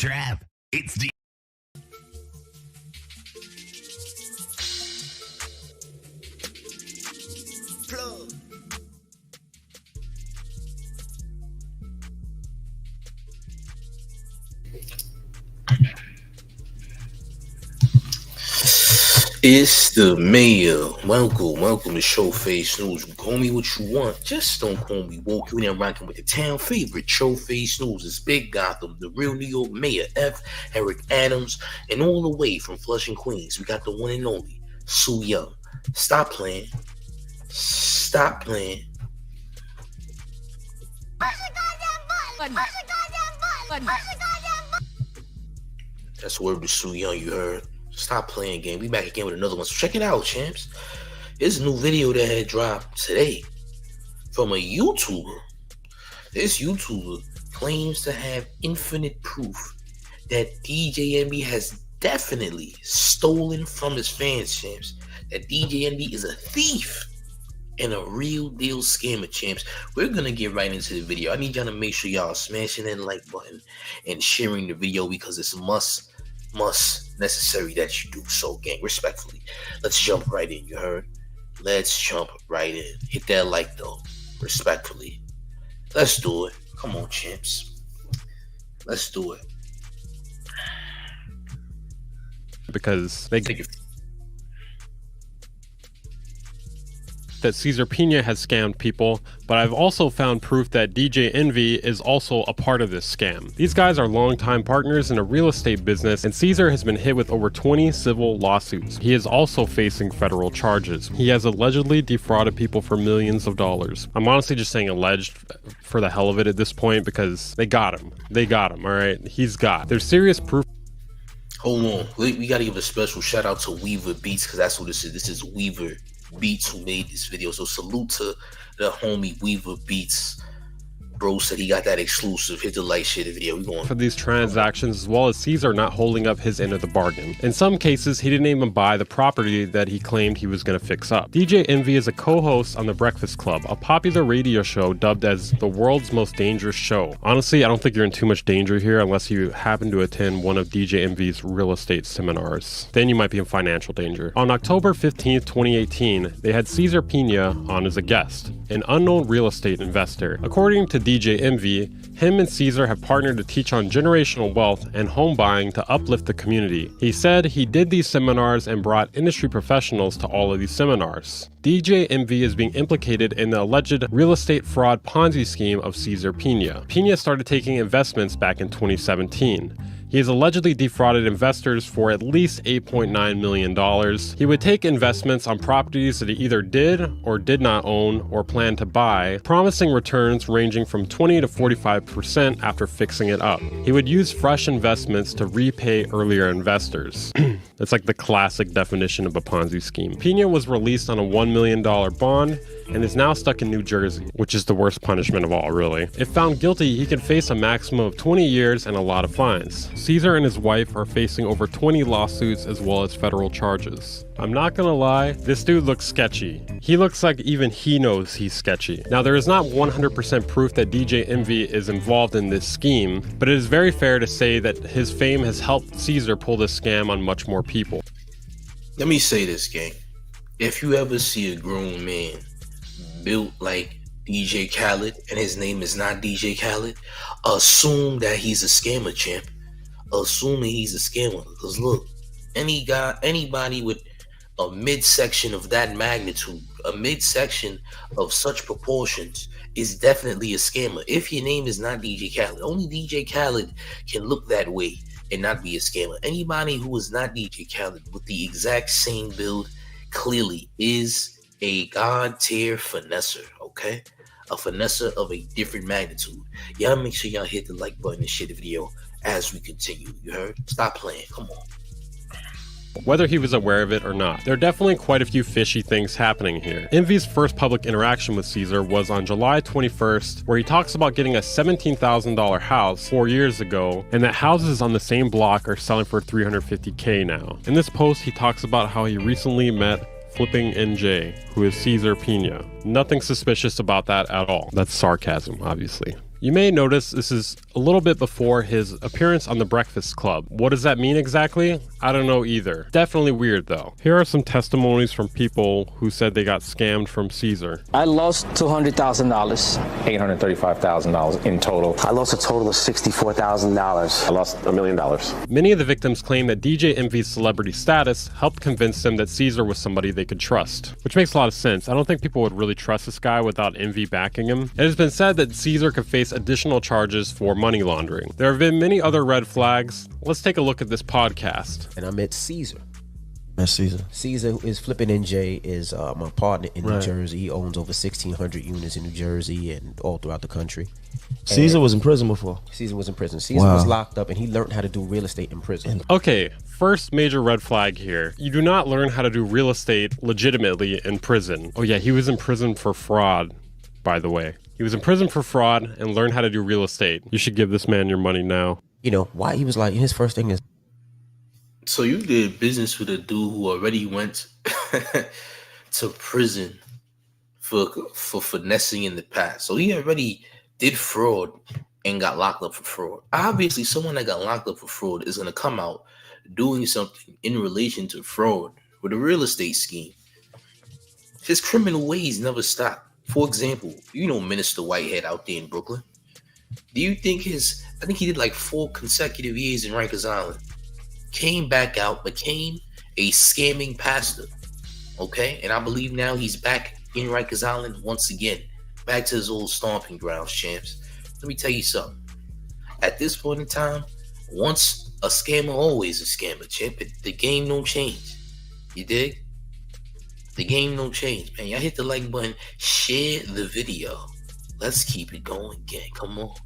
Trap. It's the Plug. It's the mayor. Welcome to Showface News. Call me what you want, just don't call me woke. You ain't rocking with the town favorite Showface News. It's Big Gotham, the real New York mayor, Eric Adams, and all the way from Flushing, Queens, we got the one and only Sue Young. Stop playing. Stop playing. That's the word to Sue Young, you heard. Stop playing game. We back again with another one. So check it out, champs. There's a new video that had dropped today from a YouTuber. This YouTuber claims to have infinite proof that DJ Envy has definitely stolen from his fans, champs. That DJ Envy is a thief and a real deal scammer, champs. We're gonna get right into the video. I need y'all to make sure y'all smashing that like button and sharing the video because it's must necessary that you do so, gang. Respectfully, let's jump right in. You heard? Let's jump right in. Hit that like though. Respectfully, let's do it. Come on, champs. Let's do it. Because they that Cesar Pina has scammed people, but I've also found proof that DJ Envy is also a part of this scam. These guys are longtime partners in a real estate business, and Cesar has been hit with over 20 civil lawsuits. He is also facing federal charges. He has allegedly defrauded people for millions of dollars. I'm honestly just saying alleged for the hell of it at this point because they got him. They got him, all right? He's got. There's serious proof. Hold on. We got to give a special shout out to Weaver Beats because that's what this is. This is Weaver Beats who made this video. So salute to the homie Weaver Beats. Bro said he got that exclusive. Hit the like, share the video. We going for these transactions, as well as Cesar not holding up his end of the bargain. In some cases, he didn't even buy the property that he claimed he was going to fix up. DJ Envy is a co-host on The Breakfast Club, a popular radio show dubbed as the world's most dangerous show. Honestly, I don't think you're in too much danger here unless you happen to attend one of DJ Envy's real estate seminars. Then you might be in financial danger. On October 15th, 2018, they had Cesar Pina on as a guest, an unknown real estate investor. According to DJ Envy, him and Cesar have partnered to teach on generational wealth and home buying to uplift the community. He said he did these seminars and brought industry professionals to all of these seminars. DJ Envy is being implicated in the alleged real estate fraud Ponzi scheme of Cesar Pina. Pina started taking investments back in 2017. He has allegedly defrauded investors for at least $8.9 million. He would take investments on properties that he either did or did not own or plan to buy, promising returns ranging from 20 to 45% after fixing it up. He would use fresh investments to repay earlier investors. That's like the classic definition of a Ponzi scheme. Pina was released on a $1 million bond and is now stuck in New Jersey, which is the worst punishment of all, really. If found guilty, he could face a maximum of 20 years and a lot of fines. Cesar and his wife are facing over 20 lawsuits as well as federal charges. I'm not gonna lie, this dude looks sketchy. He looks like even he knows he's sketchy. Now, there is not 100% proof that DJ Envy is involved in this scheme, but it is very fair to say that his fame has helped Cesar pull this scam on much more people. Let me say this, gang. If you ever see a grown man built like DJ Khaled and his name is not DJ Khaled, assume that he's a scammer, champ. Assuming he's a scammer. Because look, anybody with a midsection of that magnitude, a midsection of such proportions is definitely a scammer. If your name is not DJ Khaled, only DJ Khaled can look that way and not be a scammer. Anybody who is not DJ Khaled with the exact same build clearly is a god tier finesser, okay? A finesser of a different magnitude. Y'all make sure y'all hit the like button and share the video as we continue. You heard? Stop playing. Come on. Whether he was aware of it or not, there are definitely quite a few fishy things happening here. Envy's first public interaction with Cesar was on July 21st, where he talks about getting a $17,000 house 4 years ago, and that houses on the same block are selling for $350K now. In this post, he talks about how he recently met Flipping NJ, who is Cesar Pina. Nothing suspicious about that at all. That's sarcasm, obviously. You may notice this is a little bit before his appearance on The Breakfast Club. What does that mean exactly? I don't know either. Definitely weird though. Here are some testimonies from people who said they got scammed from Caesar. I lost $200,000. $835,000 in total. I lost a total of $64,000. I lost $1 million. Many of the victims claim that DJ Envy's celebrity status helped convince them that Caesar was somebody they could trust, which makes a lot of sense. I don't think people would really trust this guy without Envy backing him. It has been said that Caesar could face additional charges for money laundering. There have been many other red flags. Let's take a look at this podcast. And I met Caesar. That's Caesar. Caesar is Flippin' NJ is my partner in New Jersey. He owns over 1,600 units in New Jersey and all throughout the country. Caesar was in prison before. Caesar was in prison. Caesar was locked up and he learned how to do real estate in prison. Okay, first major red flag here. You do not learn how to do real estate legitimately in prison. Oh yeah, he was in prison for fraud, by the way. He was in prison for fraud and learned how to do real estate. You should give this man your money now. You know, why he was like, his first thing is, So you did business with a dude who already went to prison for finessing in the past. So he already did fraud and got locked up for fraud. Obviously, someone that got locked up for fraud is going to come out doing something in relation to fraud with a real estate scheme. His criminal ways never stop. For example, you know Minister Whitehead out there in Brooklyn. Do you think I think he did like 4 consecutive years in Rikers Island. Came back out, became a scamming pastor. Okay? And I believe now he's back in Rikers Island once again. Back to his old stomping grounds, champs. Let me tell you something. At this point in time, once a scammer, always a scammer, champ. The game don't change. You dig? The game don't change, man. Y'all hit the like button. Share the video. Let's keep it going, gang. Come on.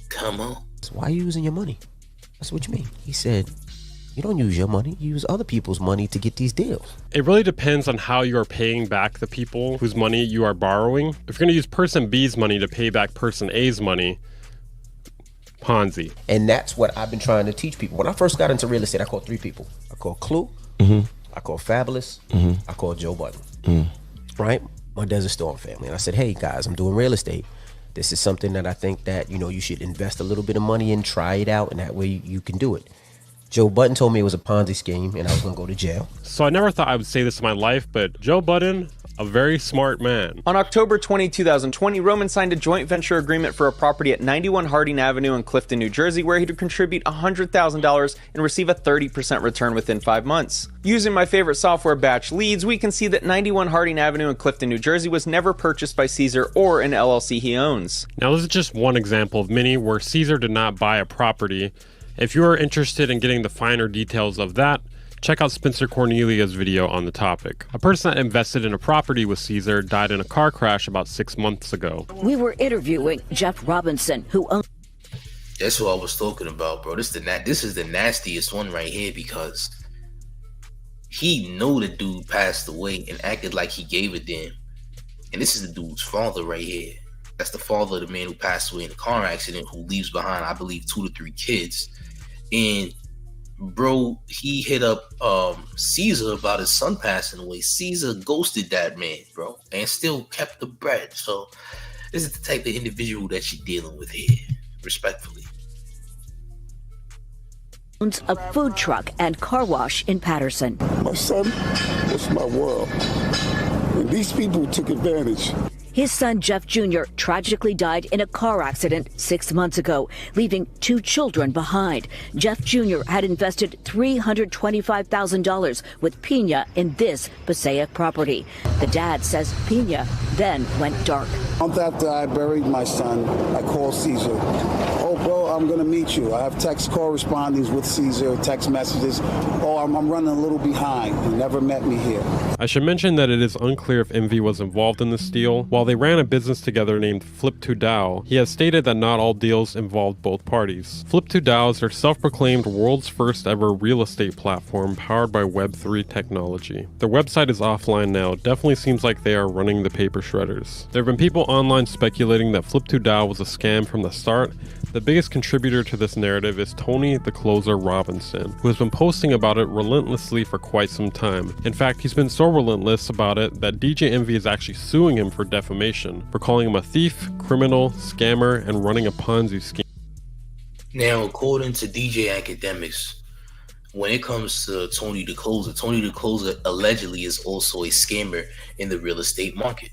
Come on. why are you using your money? That's what you mean. He said, you don't use your money, you use other people's money to get these deals. It really depends on how you are paying back the people whose money you are borrowing. If you're going to use person B's money to pay back person A's money, Ponzi. And that's what I've been trying to teach people. When I first got into real estate, I called 3 people. I called Clue, I called Fabulous, I called Joe Budden, right? My Desert Storm family. And I said, hey guys, I'm doing real estate. This is something that I think that, you know, you should invest a little bit of money in, try it out, and that way you can do it. Joe Budden told me it was a Ponzi scheme and I was gonna go to jail. So I never thought I would say this in my life, but Joe Budden, a very smart man. On October 20, 2020, Roman signed a joint venture agreement for a property at 91 Harding Avenue in Clifton, New Jersey, where he'd contribute $100,000 and receive a 30% return within 5 months. Using my favorite software, Batch Leads, we can see that 91 Harding Avenue in Clifton, New Jersey was never purchased by Caesar or an LLC he owns. Now this is just one example of many where Caesar did not buy a property. If you are interested in getting the finer details of that, check out Spencer Cornelia's video on the topic. A person that invested in a property with Caesar died in a car crash about 6 months ago. We were interviewing Jeff Robinson, who owned... That's what I was talking about, bro. This is the nastiest one right here because he knew the dude passed away and acted like he gave a damn. And this is the dude's father right here. That's the father of the man who passed away in a car accident, who leaves behind, I believe, 2 to 3 kids. And bro, he hit up Caesar about his son passing away. Caesar ghosted that man, bro, and still kept the bread. So this is the type of individual that you're dealing with here, respectfully. owns a food truck and car wash in Patterson. My son was my world, and these people took advantage. His son, Jeff Jr., tragically died in a car accident 6 months ago, leaving 2 children behind. Jeff Jr. had invested $325,000 with Pena in this Passaic property. The dad says Pena then went dark. A month after I buried my son, I called Caesar. Oh, bro, I'm going to meet you. I have text correspondence with Caesar, text messages. Oh, I'm running a little behind. He never met me here. I should mention that it is unclear if Envy was involved in this deal. While they ran a business together named Flip2DAO, he has stated that not all deals involved both parties. Flip2DAO is their self-proclaimed world's first ever real estate platform powered by Web3 technology. Their website is offline now. Definitely seems like they are running the paper shredders. There have been people online speculating that Flip2DAO was a scam from the start. The biggest contributor to this narrative is Tony the Closer Robinson, who has been posting about it relentlessly for quite some time. In fact, he's been so relentless about it that DJ Envy is actually suing him for defamation, for calling him a thief, criminal, scammer, and running a Ponzi scheme. Now, according to DJ Akademiks, when it comes to Tony the Closer allegedly is also a scammer in the real estate market.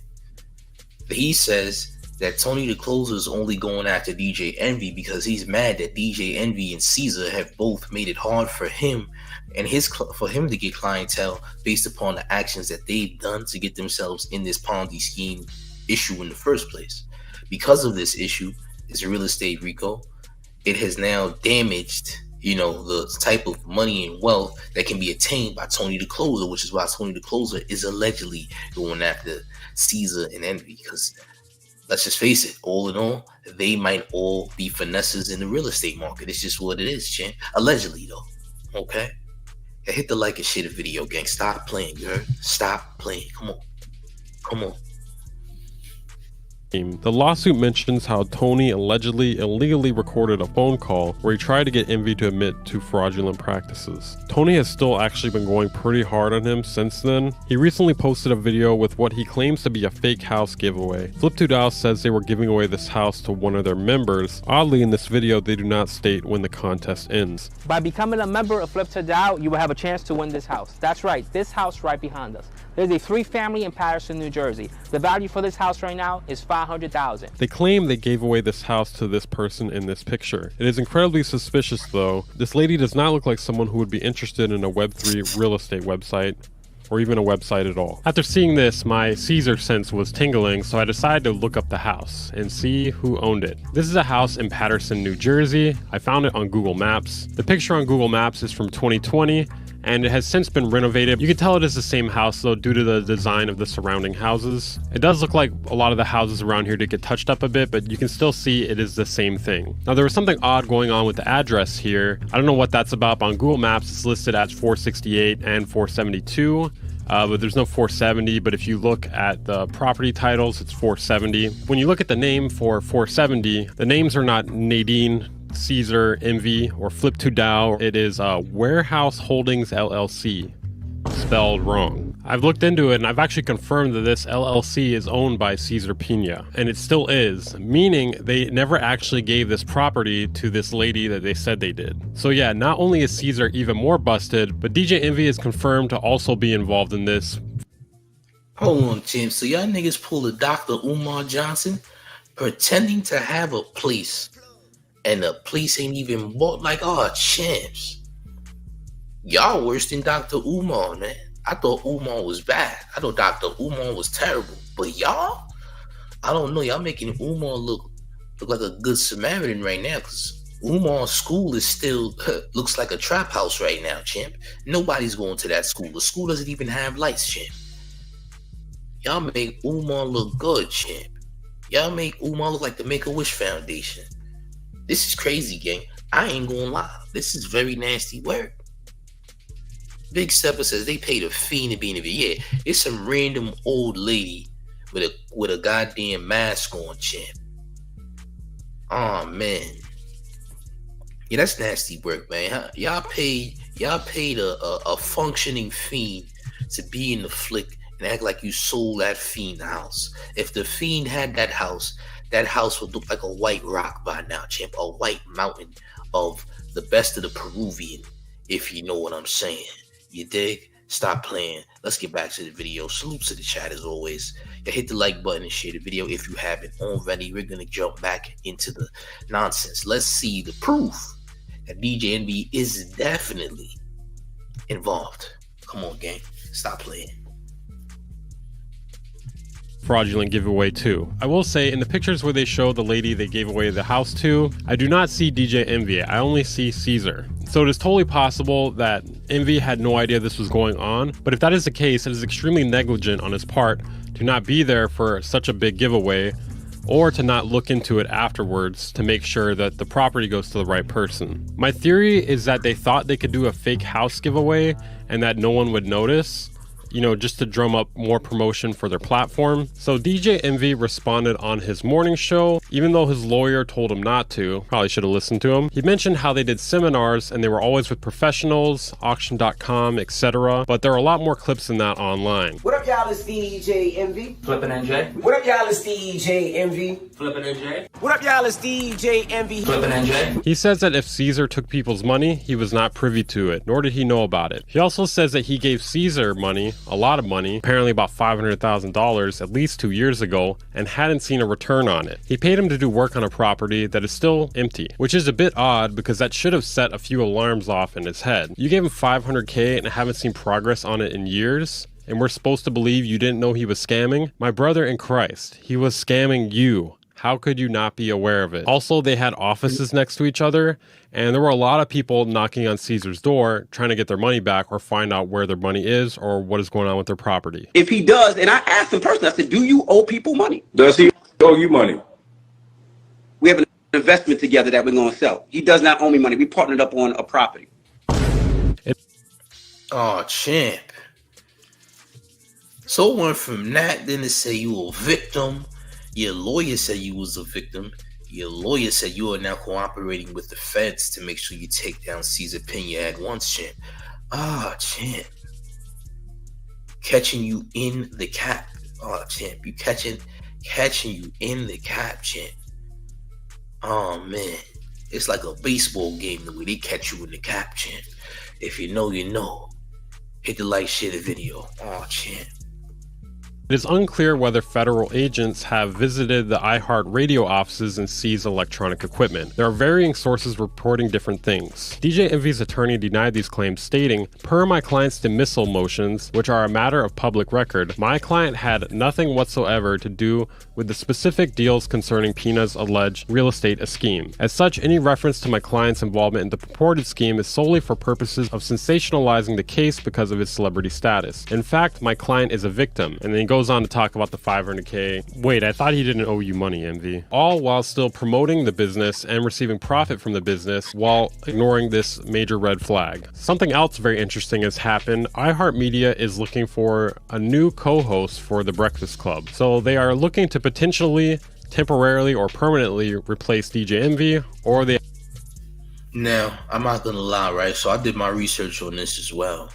He says that Tony the Closer is only going after DJ Envy because he's mad that DJ Envy and Caesar have both made it hard for him and for him to get clientele based upon the actions that they've done to get themselves in this Ponzi scheme issue in the first place. Because of this issue, it's a real estate RICO. It has now damaged, the type of money and wealth that can be attained by Tony the Closer, which is why Tony the Closer is allegedly going after Caesar and Envy. Because let's just face it, all in all, they might all be finesses in the real estate market. It's just what it is, champ. Allegedly, though. Okay? Hit the like and share the video, gang. Stop playing, you heard? Stop playing. Come on. The lawsuit mentions how Tony allegedly illegally recorded a phone call where he tried to get Envy to admit to fraudulent practices. Tony has still actually been going pretty hard on him since then. He recently posted a video with what he claims to be a fake house giveaway. Flip2Dow says they were giving away this house to one of their members. Oddly, in this video, they do not state when the contest ends. By becoming a member of Flip2Dow, you will have a chance to win this house. That's right, this house right behind us. There's a 3-family in Patterson, New Jersey. The value for this house right now is $500,000. They claim they gave away this house to this person in this picture. It is incredibly suspicious though. This lady does not look like someone who would be interested in a Web3 real estate website, or even a website at all. After seeing this, my Caesar sense was tingling, so I decided to look up the house and see who owned it. This is a house in Patterson, New Jersey. I found it on Google Maps. The picture on Google Maps is from 2020. And it has since been renovated. You can tell it is the same house though due to the design of the surrounding houses. It does look like a lot of the houses around here did get touched up a bit, but you can still see it is the same thing. Now there was something odd going on with the address here. I don't know what that's about, but on Google Maps it's listed as 468 and 472. But there's no 470, but if you look at the property titles, it's 470. When you look at the name for 470, the names are not Nadine, Caesar, Envy, or Flip2Dow. It is Warehouse Holdings LLC, spelled wrong. I've looked into it and I've actually confirmed that this LLC is owned by Caesar Pina, and it still is, meaning they never actually gave this property to this lady that they said they did. So yeah, not only is Caesar even more busted, but DJ Envy is confirmed to also be involved in this. Hold on, Tim. So y'all niggas pulled a Dr. Umar Johnson pretending to have a place, and the police ain't even bought, like, oh, champs. Y'all worse than Dr. Umar, man. I thought Umar was bad. I thought Dr. Umar was terrible. But y'all, I don't know. Y'all making Umar look like a good Samaritan right now, because Umar's school is still looks like a trap house right now, champ. Nobody's going to that school. The school doesn't even have lights, champ. Y'all make Umar look good, champ. Y'all make Umar look like the Make-A-Wish Foundation. This is crazy, gang. I ain't gonna lie. This is very nasty work. Big Stepper says they paid a fiend to be in the video. Yeah, it's some random old lady with a goddamn mask on, champ. Oh man. Yeah, that's nasty work, man. Huh? Y'all paid a functioning fiend to be in the flick and act like you sold that fiend the house. If the fiend had that house would look like a white rock by now, champ. A white mountain of the best of the Peruvian, if you know what I'm saying. You dig? Stop playing. Let's get back to the video. Salutes to the chat as always. Hit the like button and share the video if you haven't already. We're going to jump back into the nonsense. Let's see the proof that DJ Envy is definitely involved. Come on, gang. Stop playing. Fraudulent giveaway too. I will say in the pictures where they show the lady they gave away the house to, I do not see DJ Envy. I only see Caesar. So it is totally possible that Envy had no idea this was going on, but if that is the case, it is extremely negligent on his part to not be there for such a big giveaway, or to not look into it afterwards to make sure that the property goes to the right person. My theory is that they thought they could do a fake house giveaway and that no one would notice. just to drum up more promotion for their platform. So DJ Envy responded on his morning show, even though his lawyer told him not to. Probably should have listened to him. He mentioned how they did seminars and they were always with professionals, auction.com, etc. But there are a lot more clips than that online. What up, y'all? It's DJ Envy. Flippin' NJ. What up, y'all? It's DJ Envy. Flippin' NJ. What up, y'all? It's DJ Envy. Flippin' NJ. He says that if Caesar took people's money, he was not privy to it, nor did he know about it. He also says that he gave Caesar money, a lot of money, apparently about $500,000 at least 2 years ago, and hadn't seen a return on it. He paid him to do work on a property that is still empty, which is a bit odd because that should have set a few alarms off in his head. You gave him $500K and haven't seen progress on it in years? And we're supposed to believe you didn't know he was scamming? My brother in Christ, he was scamming you. How could you not be aware of it? Also, they had offices next to each other, and there were a lot of people knocking on Caesar's door trying to get their money back or find out where their money is or what is going on with their property. If he does, and I asked him personally, I said, do you owe people money? Does he owe you money? We have an investment together that we're going to sell. He does not owe me money. We partnered up on a property. Oh, champ. So it went from that, then to say you a victim. Your lawyer said you was a victim. Your lawyer said you are now cooperating with the feds to make sure you take down Caesar Pena at once, champ. Ah, champ. Catching you in the cap. Oh, champ. You catching you in the cap, champ. Oh, man. It's like a baseball game the way they catch you in the cap, champ. If you know, you know. Hit the like, share the video. Oh, champ. It is unclear whether federal agents have visited the iHeartRadio offices and seized electronic equipment. There are varying sources reporting different things. DJ Envy's attorney denied these claims, stating, "Per my client's dismissal motions, which are a matter of public record, my client had nothing whatsoever to do with the specific deals concerning Pena's alleged real estate scheme. As such, any reference to my client's involvement in the purported scheme is solely for purposes of sensationalizing the case because of his celebrity status. In fact, my client is a victim." And then he goes on to talk about the $500K. Wait, I thought he didn't owe you money, Envy. All while still promoting the business and receiving profit from the business while ignoring this major red flag. Something else very interesting has happened. iHeartMedia is looking for a new co-host for The Breakfast Club. So they are looking to potentially, temporarily, or permanently replace DJ Envy, or they... Now, I'm not gonna lie, right? So I did my research on this as well.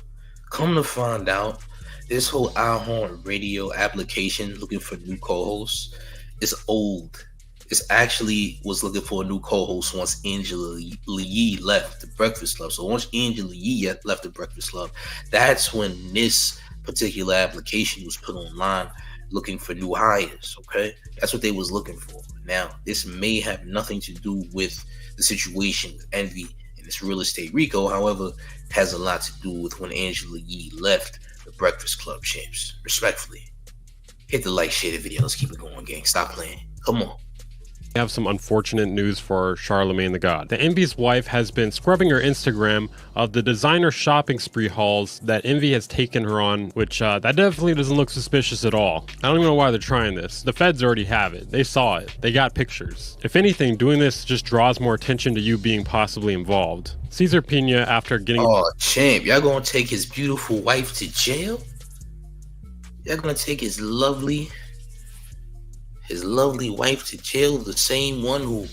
Come to find out, this whole iHeartRadio application looking for new co-hosts is old. It's actually was looking for a new co-host once Angela Yee left The Breakfast Club. So once Angela Yee left The Breakfast Club, that's when this particular application was put online looking for new hires, okay? That's what they was looking for. Now, this may have nothing to do with the situation with Envy and this real estate RICO. However, it has a lot to do with when Angela Yee left The Breakfast Club, champs. Respectfully, hit the like, share the video. Let's keep it going, gang. Stop playing. Come on. I have some unfortunate news for Charlemagne the God. The Envy's wife has been scrubbing her Instagram of the designer shopping spree hauls that Envy has taken her on, which that definitely doesn't look suspicious at all. I don't even know why they're trying this. The feds already have it. They saw it. They got pictures. If anything, doing this just draws more attention to you being possibly involved. Caesar Pena, after getting... Oh, champ, y'all gonna take his beautiful wife to jail? Y'all gonna take his lovely wife to jail, the same one who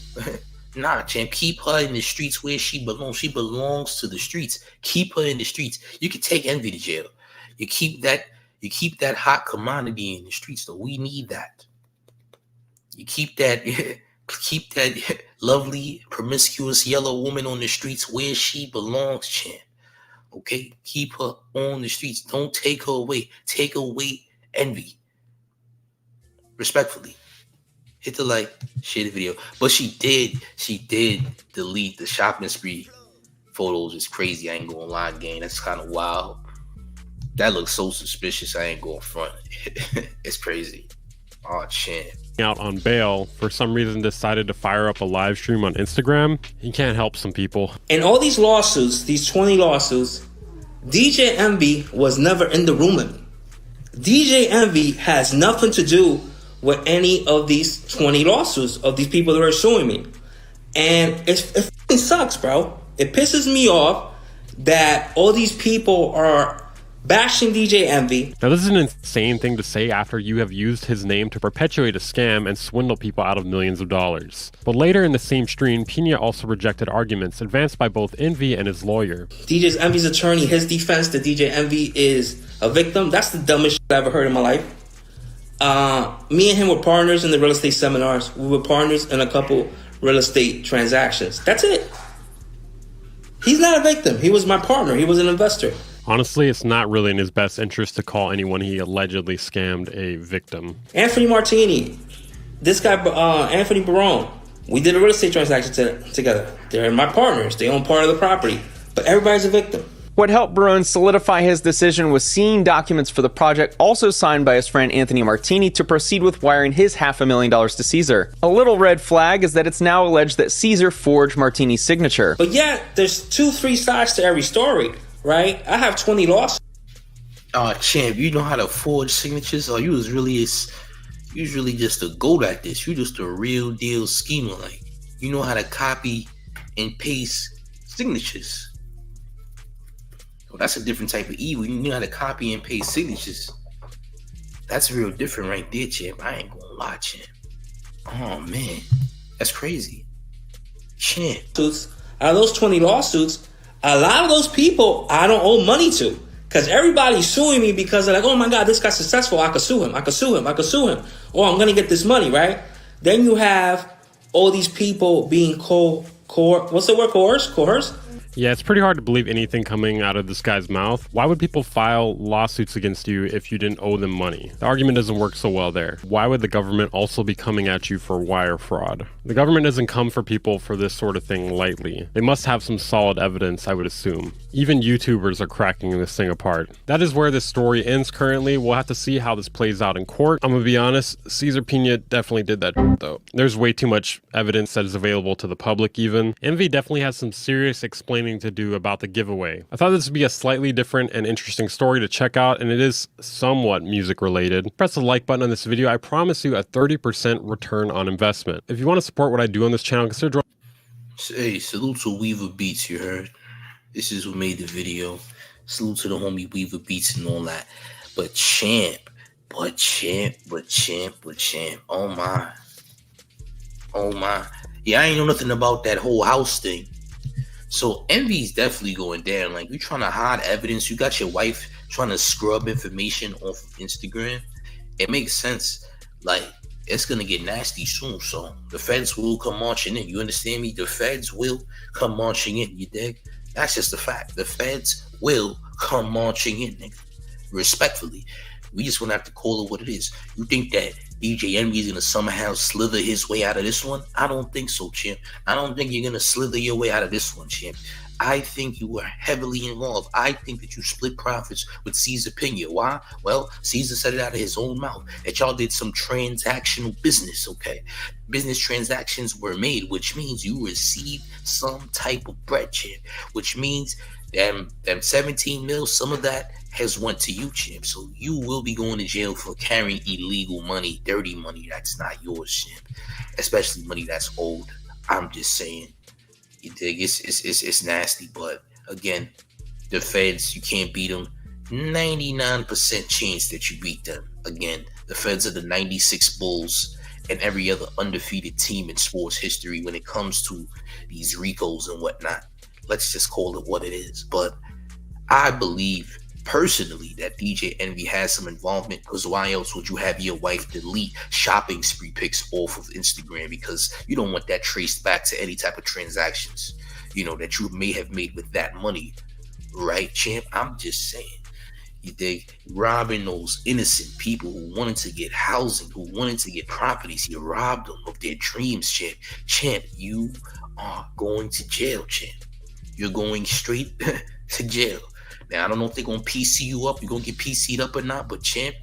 nah, champ, keep her in the streets where she belongs. She belongs to the streets. Keep her in the streets. You can take Envy to jail. You keep that hot commodity in the streets, though. We need that. You keep that lovely, promiscuous yellow woman on the streets where she belongs, champ. Okay? Keep her on the streets. Don't take her away. Take away Envy. Respectfully. Hit the like, share the video. But she did delete the shopping spree photos. It's crazy. I ain't gonna lie, gang. That's kind of wild. That looks so suspicious. I ain't going front. It's crazy. Oh, champ. Out on bail, for some reason decided to fire up a live stream on Instagram. He can't help some people. And all these lawsuits, these 20 lawsuits, DJ Envy was never in the room with me. DJ Envy has nothing to do with any of these 20 lawsuits of these people that are suing me. And it fucking sucks, bro. It pisses me off that all these people are bashing DJ Envy. Now, this is an insane thing to say after you have used his name to perpetuate a scam and swindle people out of millions of dollars. But later in the same stream, Pena also rejected arguments advanced by both Envy and his lawyer. DJ Envy's attorney, his defense that DJ Envy is a victim, that's the dumbest shit I ever heard in my life. Me and him were partners in the real estate seminars. We were partners in a couple real estate transactions. That's it. He's not a victim. He was my partner. He was an investor. Honestly, it's not really in his best interest to call anyone he allegedly scammed a victim. Anthony Martini, this guy, Anthony Barone, we did a real estate transaction together. They're my partners. They own part of the property. But everybody's a victim. What helped Barone solidify his decision was seeing documents for the project also signed by his friend Anthony Martini to proceed with wiring his $500,000 to Caesar. A little red flag is that it's now alleged that Caesar forged Martini's signature. But yeah, there's 2-3 sides to every story, right? I have 20 lawsuits. Champ, you know how to forge signatures? Or you was really just a goat at this. You just a real deal schemer. Like, you know how to copy and paste signatures. Well, that's a different type of evil. You know how to copy and paste signatures. That's real different right there, champ. I ain't gonna lie, champ. Oh man, that's crazy, champ. Out of those 20 lawsuits, a lot of those people I don't owe money to, because everybody's suing me because they're like, oh my God, this guy's successful. I could sue him. I could sue him. I could sue him. Or I'm gonna get this money, right? Then you have all these people being what's the word? Coerced? Yeah, it's pretty hard to believe anything coming out of this guy's mouth. Why would people file lawsuits against you if you didn't owe them money? The argument doesn't work so well there. Why would the government also be coming at you for wire fraud? The government doesn't come for people for this sort of thing lightly. They must have some solid evidence, I would assume. Even YouTubers are cracking this thing apart. That is where this story ends currently. We'll have to see how this plays out in court. I'm gonna be honest, Cesar Pena definitely did that though. There's way too much evidence that is available to the public even. Envy definitely has some serious explaining to do about the giveaway. I thought this would be a slightly different and interesting story to check out, and it is somewhat music related. Press the like button on this video. I promise you a 30% return on investment. If you want to support what I do on this channel, consider Hey, salute to Weaver Beats, you heard? This is who made the video. Salute to the homie Weaver Beats and all that. But champ. Oh my. Yeah, I ain't know nothing about that whole house thing. So Envy's definitely going down. Like, you trying to hide evidence. You got your wife trying to scrub information off of Instagram. It makes sense. Like, it's going to get nasty soon. So the feds will come marching in. You understand me? The feds will come marching in. You dig? That's just a fact. The feds will come marching in, nigga. Respectfully. We just want to have to call it what it is. You think that DJ Envy is going to somehow slither his way out of this one? I don't think so, champ. I don't think you're going to slither your way out of this one, champ. I think you were heavily involved. I think that you split profits with Cesar Pena. Why? Well, Cesar said it out of his own mouth that y'all did some transactional business, okay? Business transactions were made, which means you received some type of bread, champ, which means them 17 mil, some of that has went to you, champ. So you will be going to jail for carrying illegal money, dirty money that's not yours, champ. Especially money that's owed. I'm just saying. You dig? It's nasty, but again, the feds, you can't beat them. 99% chance that you beat them. Again, the feds are the 96 Bulls and every other undefeated team in sports history when it comes to these RICOs and whatnot. Let's just call it what it is. But I believe personally that DJ Envy has some involvement, because why else would you have your wife delete shopping spree pics off of Instagram? Because you don't want that traced back to any type of transactions, you know, that you may have made with that money, right, champ? I'm just saying. You dig? Robbing those innocent people who wanted to get housing, who wanted to get properties. You robbed them of their dreams, champ. Champ, you are going to jail, champ. You're going straight to jail. Now, I don't know if they're going to PC you up, you're going to get PC'd up or not, but champ,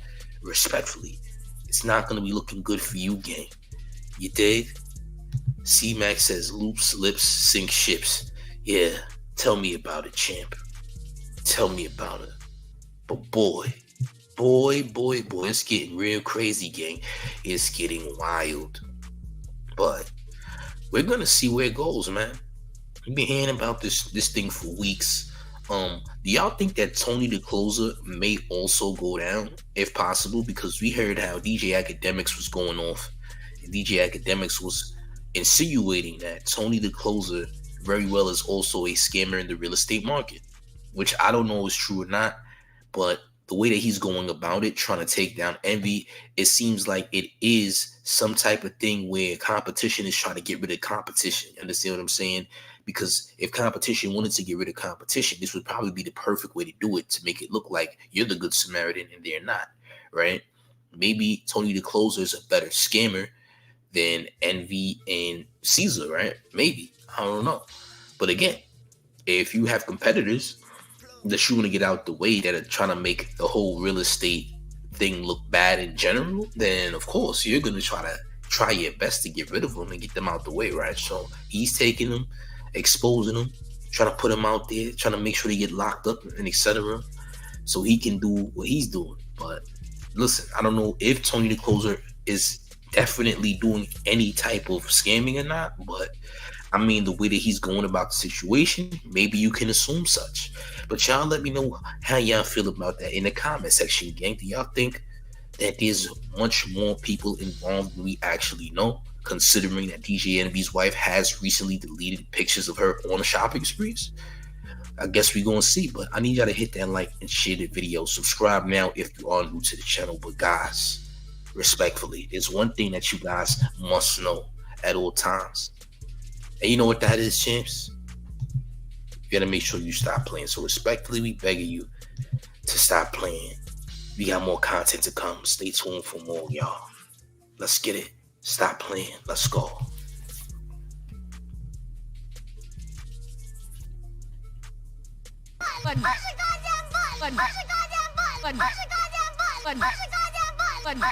respectfully, it's not going to be looking good for you, gang. You dig? C-Max says, loops, lips, sink ships. Yeah, tell me about it, champ. Tell me about it. But boy, it's getting real crazy, gang. It's getting wild. But we're going to see where it goes, man. We've been hearing about this thing for weeks. Do y'all think that Tony the Closer may also go down, if possible? Because we heard how DJ Akademiks was going off, and DJ Akademiks was insinuating that Tony the Closer very well is also a scammer in the real estate market, which I don't know is true or not, but the way that he's going about it, trying to take down Envy, it seems like it is some type of thing where competition is trying to get rid of competition. You understand what I'm saying? Because if competition wanted to get rid of competition, this would probably be the perfect way to do it, to make it look like you're the good Samaritan and they're not, right? Maybe Tony the Closer is a better scammer than Envy and Caesar, right? Maybe. I don't know. But again, if you have competitors that you want to get out the way that are trying to make the whole real estate thing look bad in general, then of course you're going to try your best to get rid of them and get them out the way, right? So he's taking them, exposing them, trying to put them out there, trying to make sure they get locked up and etc. so he can do what he's doing. But listen, I don't know if Tony the Closer is definitely doing any type of scamming or not, but I mean, the way that he's going about the situation, maybe you can assume such. But y'all let me know how y'all feel about that in the comment section, gang. Do y'all think that there's much more people involved than we actually know, considering that DJ Envy's wife has recently deleted pictures of her on the shopping sprees? I guess we're going to see, but I need y'all to hit that like and share the video. Subscribe now if you are new to the channel. But guys, respectfully, there's one thing that you guys must know at all times. And you know what that is, champs? You gotta make sure you stop playing. So respectfully, we begging you to stop playing. We got more content to come. Stay tuned for more, y'all. Let's get it. Stop playing. Let's go. Budden.